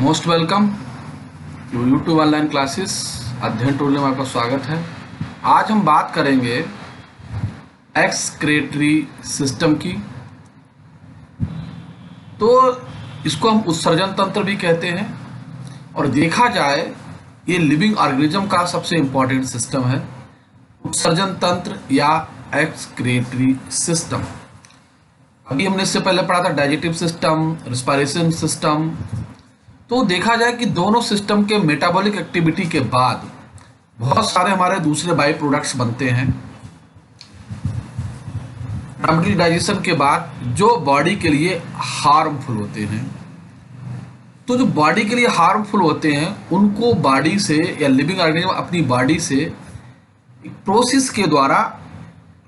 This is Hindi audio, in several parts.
Most welcome to YouTube online classes. अध्ययन टूल में आपका स्वागत है। आज हम बात करेंगे एक्सक्रीटरी सिस्टम की। तो इसको हम उत्सर्जन तंत्र भी कहते हैं और देखा जाए ये लिविंग ऑर्गेनिज्म का सबसे इम्पोर्टेंट सिस्टम है, उत्सर्जन तंत्र या एक्सक्रीटरी सिस्टम। अभी हमने इससे पहले पढ़ा था डाइजेस्टिव सिस्टम, रेस्पिरेशन सिस्टम। तो देखा जाए कि दोनों सिस्टम के मेटाबॉलिक एक्टिविटी के बाद बहुत सारे हमारे दूसरे बाई प्रोडक्ट्स बनते हैं प्राइमरी डाइजेशन के बाद, जो बॉडी के लिए हार्मफुल होते हैं। तो जो बॉडी के लिए हार्मफुल होते हैं उनको बॉडी से या लिविंग ऑर्गेनिज्म अपनी बॉडी से एक प्रोसेस के द्वारा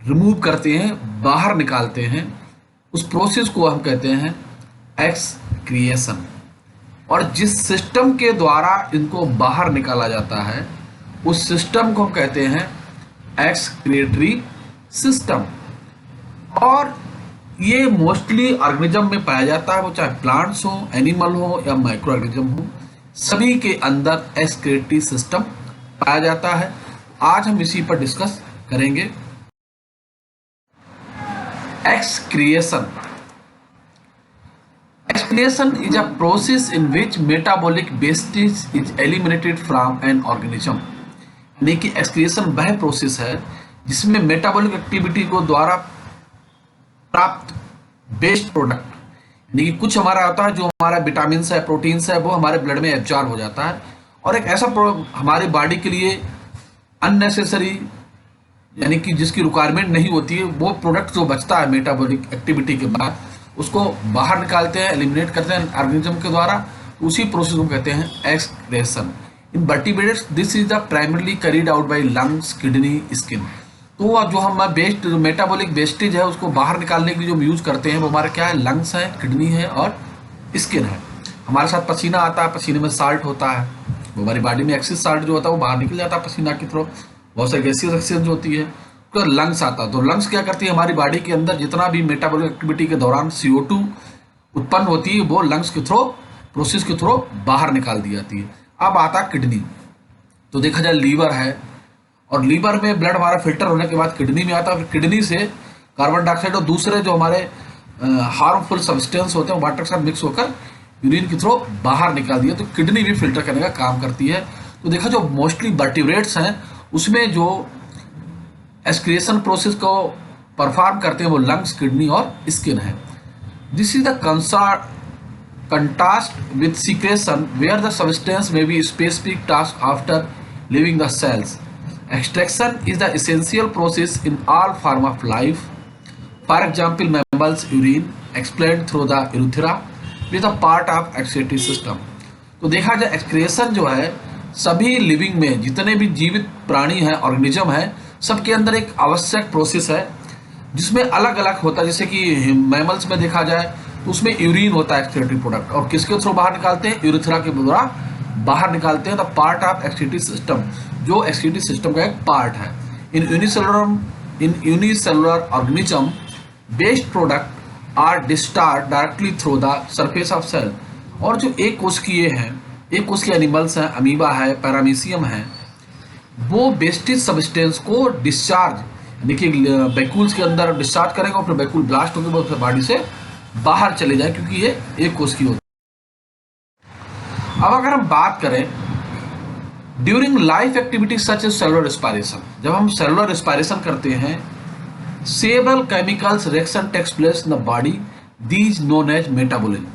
रिमूव करते हैं, बाहर निकालते हैं। उस प्रोसेस को हम कहते हैं एक्सक्रिएशन। और जिस सिस्टम के द्वारा इनको बाहर निकाला जाता है उस सिस्टम को हम कहते हैं एक्सक्रीटरी सिस्टम। और ये मोस्टली ऑर्गेनिज्म में पाया जाता है, वो चाहे प्लांट्स हो, एनिमल हो या माइक्रो ऑर्गेनिज्म हो, सभी के अंदर एक्सक्रीटरी सिस्टम पाया जाता है। आज हम इसी पर डिस्कस करेंगे। Excretion is a process in which metabolic wastage is eliminated from an organism। यानी कि एक्सक्रिएशन वह प्रोसेस है जिसमें मेटाबॉलिक एक्टिविटी को द्वारा प्राप्त वेस्ट प्रोडक्ट, यानी कि कुछ हमारा होता है जो हमारा विटामिन है, प्रोटीन्स है, वो हमारे ब्लड में एब्जॉर्ब हो जाता है। और एक ऐसा हमारी बॉडी के लिए अननेसेसरी, यानी कि जिसकी रिक्वायरमेंट नहीं होती है, वो प्रोडक्ट जो बचता है मेटाबॉलिक एक्टिविटी के बाद उसको बाहर निकालते हैं, एलिमिनेट करते हैं ऑर्गेनिज्म के द्वारा। उसी प्रोसेस को कहते हैं excretion. In vertebrates this is the primarily carried out by lungs, kidney, skin. तो जो हम वेस्ट मेटाबॉलिक वेस्टेज है उसको बाहर निकालने के लिए जो यूज करते हैं वो हमारे क्या है, लंग्स है, किडनी है और स्किन है। हमारे साथ पसीना आता है, पसीने में साल्ट होता है, वो हमारी बॉडी में एक्सेस साल्ट जो होता है वो बाहर निकल जाता है पसीना की थ्रू। बहुत सारी गैसियस एक्सचेंज होती है, तो लंग्स आता है। तो लंग्स क्या करती है, हमारी बॉडी के अंदर जितना भी मेटाबॉलिक एक्टिविटी के दौरान CO2 उत्पन्न होती है वो लंग्स के थ्रू, प्रोसेस के थ्रू बाहर निकाल दी जाती है। अब आता है किडनी। तो देखा जाए लीवर है, और लीवर में ब्लड हमारा फिल्टर होने के बाद किडनी में आता है। फिर किडनी से कार्बन डाइऑक्साइड और दूसरे जो हमारे हार्मफुल सब्सटेंस होते हैं वाटर के साथ मिक्स होकर यूरिन के थ्रू बाहर निकाल दिया। तो किडनी भी फिल्टर करने का काम करती है। तो देखा जो मोस्टली वर्टिब्रेट्स हैं उसमें जो एक्सक्रिएशन प्रोसेस को परफॉर्म करते हैं वो लंग्स, किडनी और स्किन है। This is the contrast with secretion where the substance may be specific task after leaving the cells. Extraction is the essential process in all form of life. For example mammals urine explained through the urethra with a part of excretory system. तो देखा जाए एक्सक्रिएशन जो है सभी लिविंग में जितने भी जीवित प्राणी हैं, ऑर्गेनिज्म है, सबके अंदर एक आवश्यक प्रोसेस है जिसमें अलग अलग होता है। जैसे कि मैमल्स में देखा जाए तो उसमें यूरिन होता है एक्सक्रीटरी प्रोडक्ट, और किसके थ्रू बाहर निकालते हैं, यूरेथ्रा के द्वारा बाहर निकालते हैं। The part of excretory system, जो एक्सक्रीटरी सिस्टम का एक पार्ट है। In unicellular organism waste product are discharge directly through the surface of cell. और जो एक कोशिकीय हैं, एक कोशिकीय एनिमल्स हैं, अमीबा है, पैरामीशियम है, वो वेस्टेज सब्सटेंस को डिस्चार्ज, यानी कि बैकूल्स के अंदर डिस्चार्ज करेंगे और फिर बैकूल ब्लास्ट होकर वो बॉडी से बाहर चले जाए, क्योंकि ये एक कोशिकीय होता है। अब अगर हम बात करें during life activity such as cellular respiration, जब हम सेलुलर रेस्पिरेशन करते हैं several chemicals reaction takes place in the body, these known as metabolism.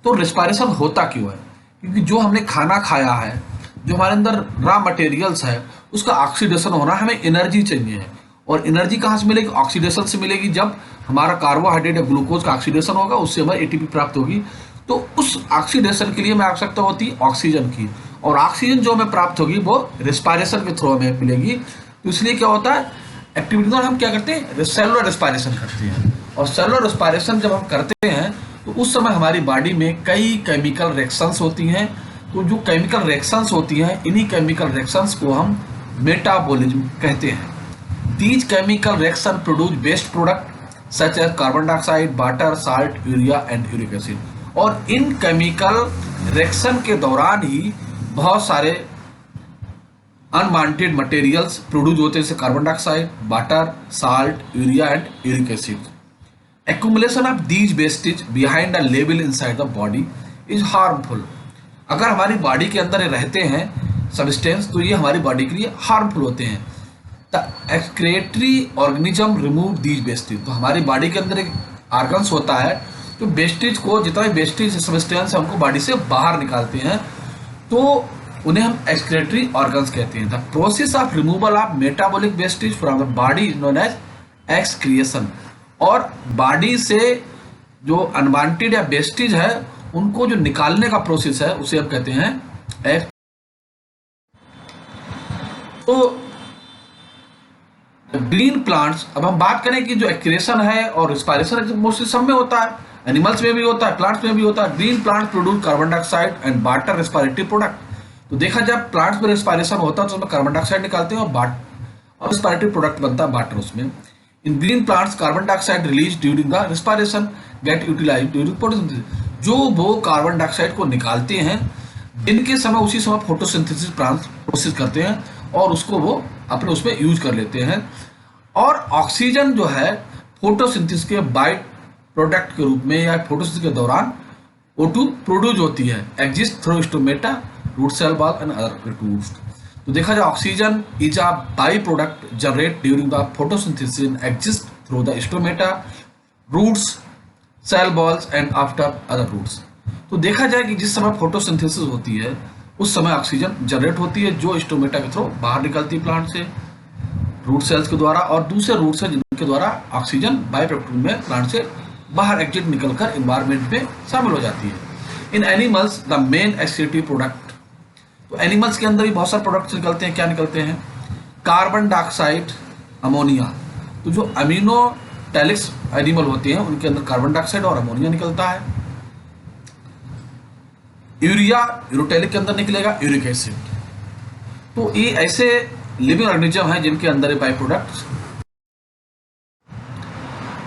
तो रेस्पिरेशन होता क्यों है, क्योंकि जो हमने खाना खाया है, जो हमारे अंदर रॉ मटेरियल्स है, उसका ऑक्सीडेशन होना, हमें एनर्जी चाहिए है। और एनर्जी कहाँ से मिलेगी, ऑक्सीडेशन से मिलेगी। जब हमारा कार्बोहाइड्रेट या ग्लूकोज का ऑक्सीडेशन होगा उससे हमें ATP प्राप्त होगी। तो उस ऑक्सीडेशन के लिए हमें आवश्यकता होती है ऑक्सीजन की, और ऑक्सीजन जो हमें प्राप्त होगी वो रेस्पिरेशन के थ्रू हमें मिलेगी। तो इसलिए क्या होता है, एक्टिविटी में हम क्या करते हैं, सेलुलर रेस्पिरेशन करते हैं। और सेलुलर रेस्पिरेशन जब हम करते हैं तो उस समय हमारी बॉडी में कई केमिकल रिएक्शंस होती हैं। तो जो केमिकल रिएक्शंस होती हैं, इन्हीं केमिकल रिएक्शंस को हम मेटाबॉलिज्म कहते हैं। These chemical reaction produce waste product such as carbon dioxide, water, salt, urea and uric acid. और इन केमिकल रिएक्शन के दौरान ही बहुत सारे अनवांटेड मटेरियल्स प्रोड्यूस होते हैं, जैसे carbon dioxide, water, salt, urea and uric acid. Accumulation of these wastage behind a level inside the body is harmful. अगर हमारी बॉडी के अंदर रहते हैं सब्सटेंस तो ये हमारी बॉडी के लिए हार्मफुल होते हैं। The excretory organism remove these wastage, तो हमारी बॉडी के अंदर एक ऑर्गन्स होता है तो वेस्टेज को, जितना भी वेस्टेज सब्सटेंस है हमको बॉडी से बाहर निकालते हैं, तो उन्हें हम एक्सक्रीटरी ऑर्गन्स कहते हैं। The process of removal of metabolic wastage from the body is known as excretion. और बॉडी से जो अनवांटेड या वेस्टेज है उनको जो निकालने का प्रोसेस है उसे हम कहते हैं एक्स। तो ग्रीन प्लांट्स, अब हम बात करें कि जो एक्सक्रिएशन है और रिस्पायरेशन मोस्टली सब में होता है, एनिमल्स में भी होता है, प्लांट्स में भी होता है। Green plants produce carbon dioxide and water respiratory product. तो देखा जब प्लांट्स में रेस्पिरेशन होता है तो उसमें कार्बन डाइऑक्साइड निकालते हैं और रेस्पिरेटरी प्रोडक्ट बनता है वाटर उसमें। In green plants carbon dioxide release during the respiration get utilized during photosynthesis. जो वो कार्बन डाइऑक्साइड को निकालते हैं दिन के समय, उसी समय फोटोसिंथेसिस प्लांट्स प्रोसेस करते हैं और उसको वो अपने उसमें यूज कर लेते हैं। और ऑक्सीजन जो है फोटोसिंथेसिस के बाई प्रोडक्ट के रूप में या फोटोसिंथेसिस के दौरान O2 प्रोड्यूस होती है, exist through stomata, root cell wall and other tools. तो देखा जाए oxygen is a by product generate during the photosynthesis and exist through the stomata, roots, cell walls and after other roots. तो देखा जाए कि जिस समय फोटोसिंथेसिस होती है उस समय ऑक्सीजन जनरेट होती है जो स्टोमेटा के थ्रू बाहर निकलती है प्लांट से, रूट सेल्स के द्वारा, और दूसरे रूट से जिनके द्वारा ऑक्सीजन बाई प्रोडक्ट में प्लांट से बाहर एग्जिट निकलकर एनवायरमेंट में शामिल हो जाती है। In animals the main excretory product, तो एनिमल्स के अंदर भी बहुत सारे प्रोडक्ट्स निकलते हैं। क्या निकलते हैं? Carbon dioxide, ammonia. तो जो अमीनोटैलिक्स एनिमल होते हैं उनके अंदर कार्बन डाइऑक्साइड और अमोनिया निकलता है। यूरिया यूरोटैलिक के अंदर निकलेगा यूरिक एसिड। तो ये ऐसे लिविंग ऑर्गेनिज्म है जिनके अंदर बाई प्रोडक्ट्स।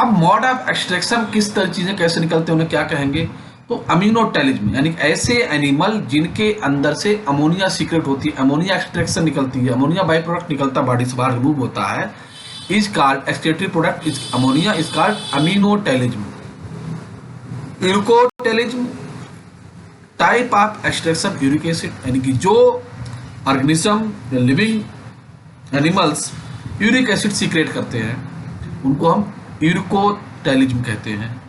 अब मोड ऑफ एक्सट्रैक्शन किस तरह चीजें कैसे निकलते हैं उन्हें क्या कहेंगे? तो अमीनोटैलिज्म, यानी ऐसे एनिमल जिनके अंदर से अमोनिया सीक्रेट होती है, अमोनिया एक्सट्रैक्शन निकलती है, अमोनिया बाई प्रोडक्ट निकलता है, बॉडी से बाहर रिमूव होता है, is called excretory product is ammonia is called ammonotelism. Uricotelism type of extraction uric acid, यानी कि जो organism living animals uric acid secrete करते हैं उनको हम यूरिकोटैलिज्म कहते हैं।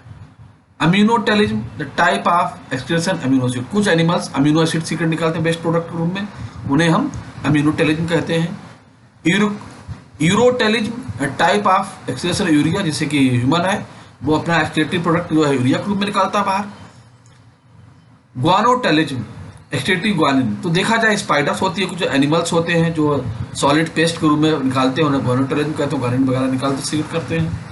Ammonotelism the type of excretion amino acid, कुछ एनिमल्स अमीनो एसिड सीक्रेट निकालते हैं बेस्ट प्रोडक्ट के रूप में, उन्हें हम अमीनोटैलिज्म कहते हैं। यूरोटैलिज्म टाइप ऑफ एक्सक्रीशन यूरिया, जैसे कि ह्यूमन है वो अपना एक्सक्रीटरी प्रोडक्ट जो है यूरिया के रूप में निकालता है बाहर। ग्वानोटैलिज्म एक्सक्रीटरी ग्वानिन, तो देखा जाए स्पाइडर्स होती है, कुछ एनिमल्स होते हैं जो सॉलिड पेस्ट के रूप में निकालते हैं, उन्हें ग्वानोटैलिज्म कहते हैं, ग्वानिन वगैरह निकालते सीक्रेट करते हैं।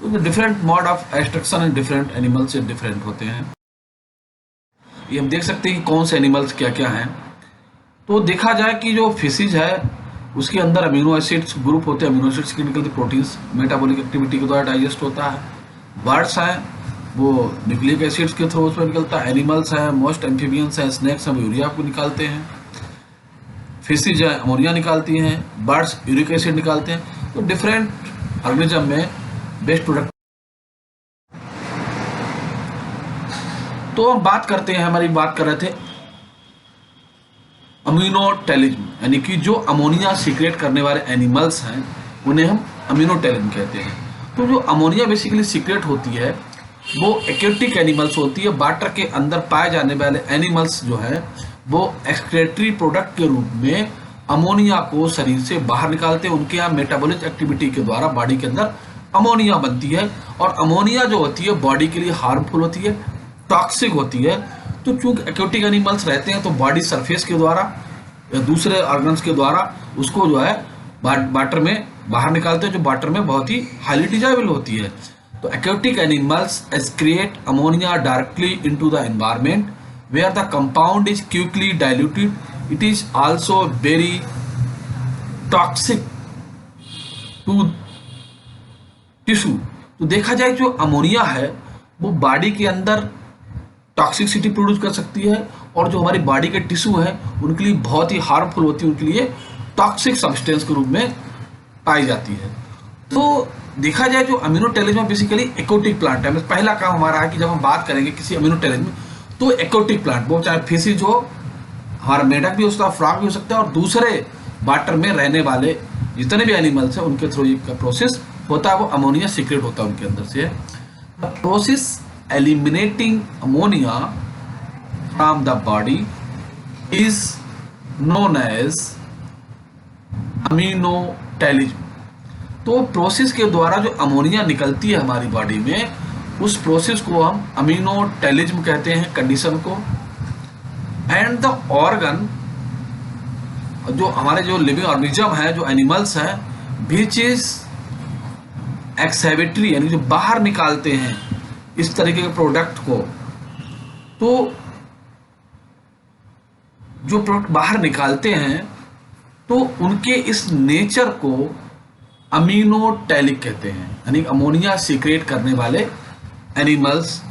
तो different mode of extraction and different animals से डिफरेंट होते हैं। ये हम देख सकते हैं कि कौन से एनिमल्स क्या क्या हैं। तो देखा जाए कि जो फिशेज है उसके अंदर अमीनो एसिड्स ग्रुप होते हैं, अमीनो एसिड्स के निकलते प्रोटीन्स मेटाबॉलिक एक्टिविटी के द्वारा डाइजेस्ट होता है। बर्ड्स हैं वो न्यूक्लिक एसिड्स के थ्रू उसमें निकलता है। एनिमल्स हैं, मोस्ट एम्फीबियंस हैं, स्नेक्स हैं, वो यूरिया को निकालते हैं। फिशेज हैं अमोनिया निकालती हैं, बर्ड्स यूरिक एसिड निकालते हैं। तो डिफरेंट ऑर्गेनिज्म में बेस्ट प्रोडक्ट। तो हम बात करते हैं, हमारी बात कर रहे थे अमीनोटैलिज्म, यानी कि जो अमोनिया सीक्रेट करने वाले एनिमल्स हैं उन्हें हम अमीनोटैलिज्म कहते हैं। तो जो अमोनिया बेसिकली सीक्रेट होती है वो एक्वेटिक एनिमल्स होती है, वाटर के अंदर पाए जाने वाले एनिमल्स जो है वो एक्सक्रीटरी प्रोडक्ट के रूप में अमोनिया को शरीर से बाहर निकालते हैं। उनके यहाँ मेटाबॉलिक एक्टिविटी के द्वारा बॉडी के अंदर अमोनिया बनती है, और अमोनिया जो होती है बॉडी के लिए हार्मफुल होती है, टॉक्सिक होती है। तो चूंकि एक्वेटिक एनिमल्स रहते हैं तो बॉडी सरफेस के द्वारा या दूसरे ऑर्गन्स के द्वारा उसको जो है वाटर में बाहर निकालते हैं, जो वाटर में बहुत ही हाईली डिजायबल होती है। तो aquatic animals excrete ammonia directly into the environment where the compound is quickly diluted. It is also very toxic to tissue. तो देखा जाए जो अमोनिया है वो बॉडी के अंदर टॉक्सिसिटी प्रोड्यूस कर सकती है, और जो हमारी बॉडी के टिश्यू हैं उनके लिए बहुत ही हार्मफुल होती है, उनके लिए टॉक्सिक सब्सटेंस के रूप में पाई जाती है। तो देखा जाए जो अमीनोटेलिज्म बेसिकली एक्वोटिक प्लांट है। पहला काम हमारा है कि जब हम बात करेंगे किसी अमीनोटेलिज्म तो एक्वोटिक प्लांट, वो चाहे फिशिज हो, हमारा मेढक भी हो सकता है, फ्रॉग भी हो सकता है, और दूसरे वाटर में रहने वाले जितने भी एनिमल्स हैं उनके थ्रू ये प्रोसेस होता है, वो अमोनिया सीक्रेट होता है उनके अंदर से। The process eliminating ammonia from the body is known as ammonotelism. तो प्रोसेस के द्वारा जो अमोनिया निकलती है हमारी बॉडी में, उस प्रोसेस को हम अमीनोटेलिज्म कहते हैं, कंडीशन को। एंड द ऑर्गन, जो हमारे जो लिविंग ऑर्गेनिज्म है, जो एनिमल्स हैं, विच इज एक्सेवेटरी, यानी जो बाहर निकालते हैं इस तरीके के प्रोडक्ट को, तो जो प्रोडक्ट बाहर निकालते हैं तो उनके इस नेचर को अमीनोटेलिक कहते हैं, यानी अमोनिया सीक्रेट करने वाले एनिमल्स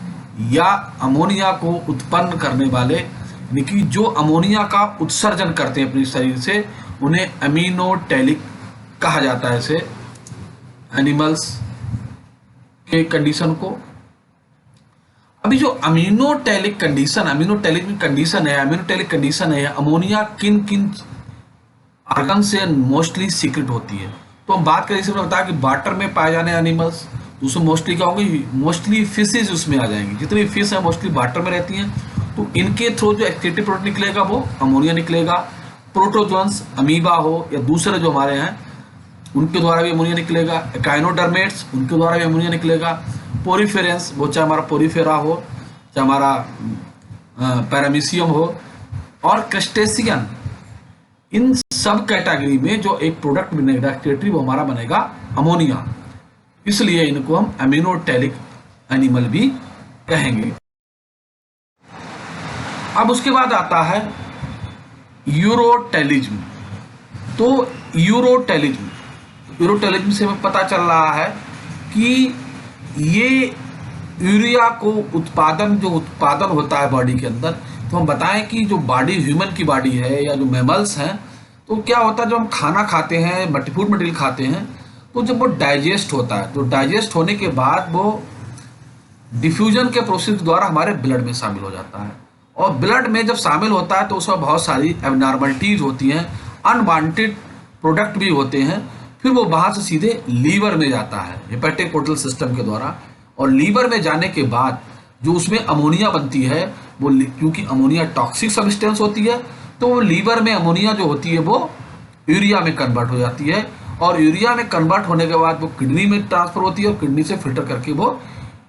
या अमोनिया को उत्पन्न करने वाले, यानी कि जो अमोनिया का उत्सर्जन करते हैं अपने शरीर से, उन्हें अमीनोटेलिक कहा जाता है। इसे एनिमल्स के कंडीशन को, अभी जो अमीनोटेलिक कंडीशन है, अमोनिया किन किन ऑर्गन से मोस्टली सीक्रेट होती है। तो हम बात करें, इसमें बताया कि वाटर में पाए जाने एनिमल्स, तो उसमें मोस्टली क्या होंगे, मोस्टली फिशेज उसमें आ जाएंगी। जितनी फिश है मोस्टली वाटर में रहती हैं, तो इनके थ्रू जो एक्सक्रीटिव प्रोडक्ट निकलेगा वो अमोनिया निकलेगा। प्रोटोजोन्स, अमीबा हो या दूसरे जो हमारे हैं, उनके द्वारा भी अमोनिया निकलेगा। एकाइनोडर्मेट्स, उनके द्वारा भी अमोनिया निकलेगा। पोरीफेरेंस, वो चाहे हमारा पोरीफेरा हो, चाहे हमारा पैरामीशियम हो, और क्रस्टेशियन, इन सब कैटेगरी में जो एक प्रोडक्ट बनेगा एक्सक्रीटरी, वो हमारा बनेगा अमोनिया। इसलिए इनको हम अमीनोटेलिक एनिमल भी कहेंगे। अब उसके बाद आता है यूरोटेलिज्म। तो यूरोटेलिज्म से हमें पता चल रहा है कि ये यूरिया को उत्पादन होता है बॉडी के अंदर। तो हम बताएं कि जो बॉडी, ह्यूमन की बॉडी है या जो मैमल्स हैं, तो क्या होता है जब हम खाना खाते हैं, फूड मटेरियल खाते हैं, तो जब वो डाइजेस्ट होता है, तो डाइजेस्ट होने के बाद वो डिफ्यूजन के प्रोसेस द्वारा हमारे ब्लड में शामिल हो जाता है। और ब्लड में जब शामिल होता है तो उसमें बहुत सारी एबनॉर्मलिटीज होती हैं, अनवांटेड प्रोडक्ट भी होते हैं। फिर वो वहाँ से सीधे लीवर में जाता है हेपेटिक पोर्टल सिस्टम के द्वारा। और लीवर में जाने के बाद जो उसमें अमोनिया बनती है, वो क्योंकि अमोनिया टॉक्सिक सब्सटेंस होती है, तो वो लीवर में अमोनिया जो होती है वो यूरिया में कन्वर्ट हो जाती है। और यूरिया में कन्वर्ट होने के बाद वो किडनी में ट्रांसफर होती है, और किडनी से फिल्टर करके वो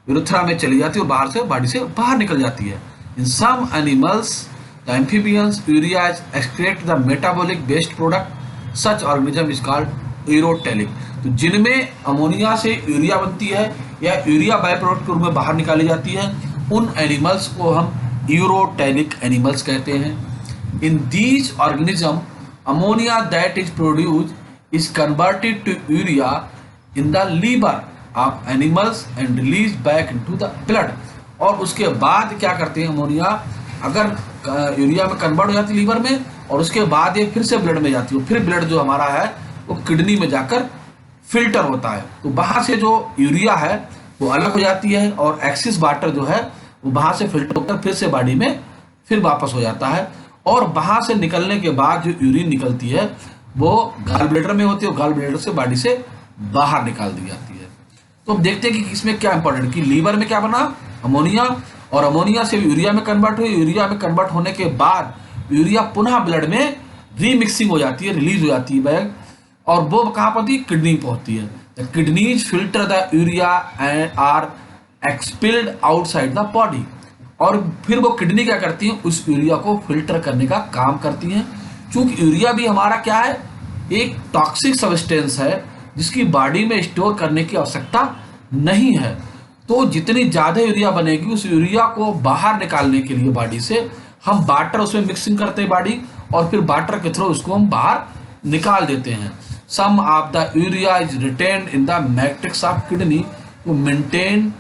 यूरेथ्रा में चली जाती है और बाहर से बॉडी से बाहर निकल जाती है। In some animals the amphibians urea is excrete the metabolic waste product, such organism is called ureotelic. तो जिनमें अमोनिया से यूरिया बनती है या यूरिया बाय प्रोडक्ट के रूप में बाहर निकाली जाती है, उन एनिमल्स को हम यूरोटेलिक एनिमल्स कहते हैं। In these organism ammonia that is produced is converted to urea in the liver of animals and released back into the blood। और उसके बाद क्या करते हैं, अमोनिया अगर यूरिया में कन्वर्ट हो जाती है लीवर में, और उसके बाद ये फिर से ब्लड में जाती है। फिर ब्लड जो हमारा है वो किडनी में जाकर फिल्टर होता है। तो वहाँ से जो यूरिया है वो अलग हो जाती है, और एक्सिस वाटर जो है वो वहाँ से फिल्टर होकर फिर से बॉडी में फिर वापस हो जाता है। और वहाँ से निकलने के बाद जो यूरिन निकलती है वो गॉल ब्लैडर में होती है, और गॉल ब्लैडर से बॉडी से बाहर निकाल दी जाती है। तो अब देखते हैं कि इसमें क्या इंपॉर्टेंट, कि लीवर में क्या बना, अमोनिया, और अमोनिया से यूरिया में कन्वर्ट हुई। यूरिया में कन्वर्ट होने के बाद यूरिया पुनः ब्लड में रीमिक्सिंग हो जाती है, रिलीज हो जाती है बैग, और वो कहाँ पर होती है, किडनी पहुंचती है। The kidneys filter the urea and are expelled outside the body. और फिर वो किडनी क्या करती है, उस यूरिया को फिल्टर करने का काम करती है। चूंकि यूरिया भी हमारा क्या है, एक टॉक्सिक सब्सटेंस है जिसकी बॉडी में स्टोर करने की आवश्यकता नहीं है। तो जितनी ज़्यादा यूरिया बनेगी, उस यूरिया को बाहर निकालने के लिए बॉडी से हम वाटर उसमें मिक्सिंग करते हैं बॉडी, और फिर वाटर के थ्रू उसको हम बाहर निकाल देते हैं। Some of the urea is retained in the matrix of kidney to maintain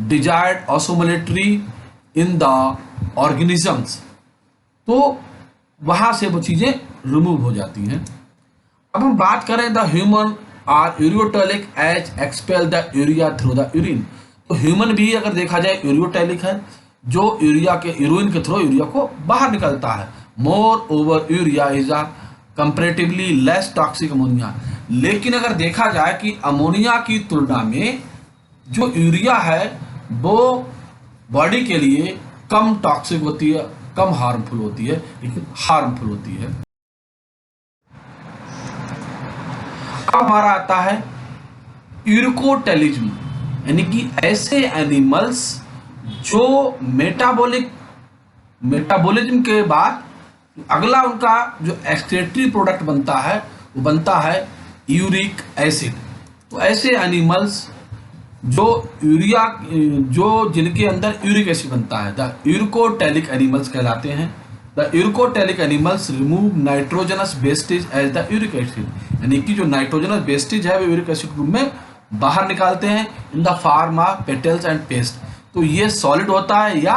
desired osmolarity in the organisms, तो वहाँ से वो चीज़ें रिमूव हो जाती हैं। अब हम बात करें the human are ureotelic as expel the urea through the urine, तो ह्यूमन भी अगर देखा जाए यूरियोटैलिक है, जो यूरिया के यूरिन के थ्रू यूरिया को बाहर निकलता है। More over urea is a comparatively less toxic ammonia, लेकिन अगर देखा जाए कि अमोनिया की तुलना में जो यूरिया है वो बॉडी के लिए कम टॉक्सिक होती है, कम हार्मफुल होती है, लेकिन हार्मफुल होती है। अब हमारा आता है यूरिकोटेलिज्म, यानी कि ऐसे एनिमल्स जो मेटाबॉलिज्म के बाद अगला उनका जो एक्सक्रीटरी प्रोडक्ट बनता है वो बनता है यूरिक एसिड। तो ऐसे एनिमल्स जो जिनके अंदर यूरिक एसिड बनता है द यूरिकोटेलिक एनिमल्स कहलाते हैं। The uricotelic animals remove nitrogenous wastage as the uric acid, यानी कि जो नाइट्रोजनस वेस्टेज है वो यूरिक एसिड रूप में बाहर निकालते हैं in the form of petals and paste. तो ये सॉलिड होता है या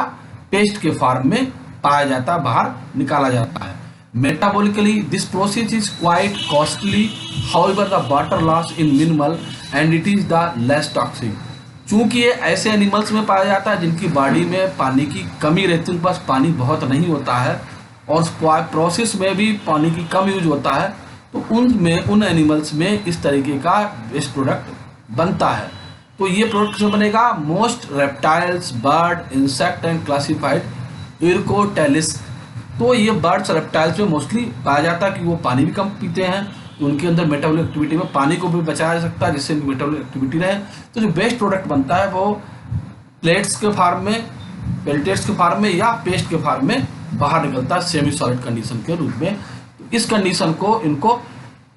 पेस्ट के फॉर्म में पाया जाता है, बाहर निकाला जाता है। Metabolically this process is quite costly, however the water loss in minimal and it is the less toxic. चूंकि ये ऐसे एनिमल्स में पाया जाता है जिनकी बॉडी में पानी की कमी रहती है, उनके पास पानी बहुत नहीं होता है और प्रोसेस में भी पानी की कम यूज होता है, तो उन एनिमल्स में इस तरीके का वेस्ट प्रोडक्ट बनता है। तो ये प्रोडक्ट किसमें बनेगा? Most reptiles, bird, insect and classified uricotelic. तो ये बर्ड्स रेप्टाइल्स में मोस्टली पाया जाता है कि वो पानी भी कम पीते हैं, तो उनके अंदर मेटाबॉलिक एक्टिविटी में पानी को भी बचाया जा सकता है जिससे उनकी मेटाबॉलिक एक्टिविटी रहे। तो जो बेस्ट प्रोडक्ट बनता है वो प्लेट्स के फॉर्म में, पेल्टेट्स के फॉर्म में या पेस्ट के फॉर्म में बाहर निकलता है सेमी सॉलिड कंडीशन के रूप में। तो इस कंडीशन को इनको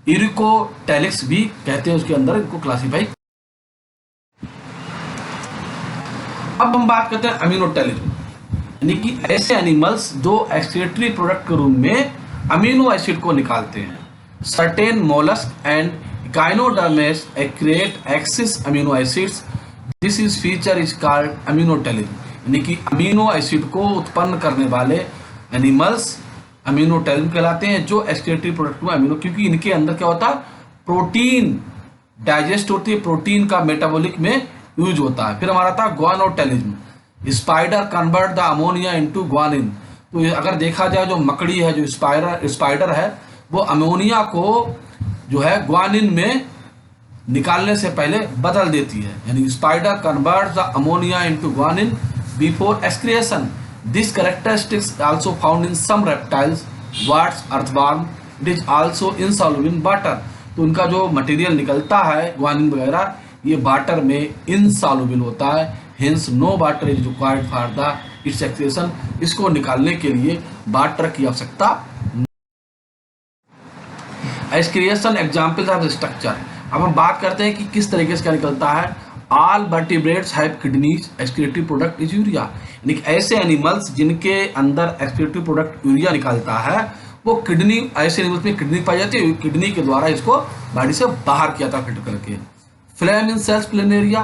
यूरिकोटेलिक्स भी कहते हैं, उसके अंदर इनको क्लासीफाई। अब हम बात करते हैं अमीनोटेलिज्म, यानी कि ऐसे एनिमल्स जो एक्सक्रीटरी प्रोडक्ट के रूप में अमीनो एसिड को निकालते हैं। Certain mollusc and echinoderms excrete excess amino acids, this is feature is called ammonotelism, यानी कि अमीनो एसिड को उत्पन्न करने वाले एनिमल्स अमीनोटेलिज्म कहलाते हैं, जो एक्सक्रीटरी प्रोडक्ट में अमीनो, क्योंकि इनके अंदर क्या होता है, प्रोटीन डाइजेस्ट होती है, प्रोटीन का मेटाबॉलिक में यूज होता है। फिर हमारा था guanotelism, spider convert the ammonia into guanine. तो अगर देखा जाए जो मकड़ी है, जो स्पाइडर है, वो अमोनिया को जो है ग्वानिन में निकालने से पहले बदल देती है, यानी spider convert the ammonia into guanine before excretion. This characteristics also found in some reptiles, birds, earthworm, it is also insoluble in water. तो उनका जो मटेरियल निकलता है ग्वानिन वगैरह, ये वाटर में इनसॉल्युबल होता है, hence no water is required for the its excretion. इसको निकालने के लिए वाटर की आवश्यकता। Excretion examples of structure. अब हम बात करते हैं कि किस तरीके से क्या निकलता है। All vertebrates have kidneys, excretory product is urea, यानी कि ऐसे एनिमल्स जिनके अंदर एक्सक्रीटरी प्रोडक्ट यूरिया निकलता है, वो किडनी, ऐसे एनिमल्स में किडनी पाई जाती है, किडनी के द्वारा इसको बॉडी से बाहर किया था फिल्टर करके। फ्लेम इन सेल्स प्लेनेरिया,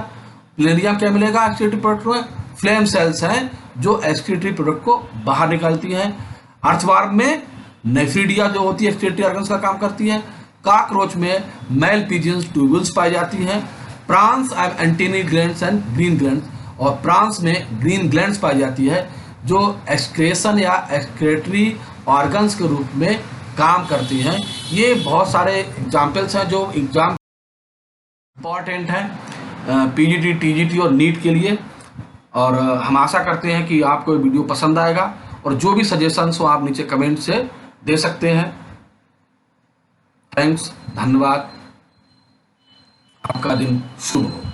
प्लेनेरिया क्या मिलेगा एक्सक्रीटरी प्रोडक्ट में? फ्लेम सेल्स हैं जो एक्सक्रीटरी प्रोडक्ट को बाहर निकालती हैं। अर्थवर्म में नेफ्रीडिया जो होती है एक्सक्रीटरी ऑर्गन्स का काम करती है। कॉकरोच में मेल पिजियंस ट्यूबुल्स पाई जाती हैं। Prawns and antennae glands and green glands, और प्रॉन्स में ग्रीन ग्लैंड्स पाई जाती है जो एक्सक्रेशन या एक्सक्रेटरी ऑर्गन्स के रूप में काम करती हैं। ये बहुत सारे एग्जाम्पल्स हैं जो एग्जाम इम्पॉर्टेंट हैं पीजीटी, टीजीटी और नीट के लिए। और हम आशा करते हैं कि आपको ये वीडियो पसंद आएगा, और जो भी सजेशंस हो आप नीचे कमेंट से दे सकते हैं। थैंक्स, धन्यवाद, आपका दिन शुभ हो।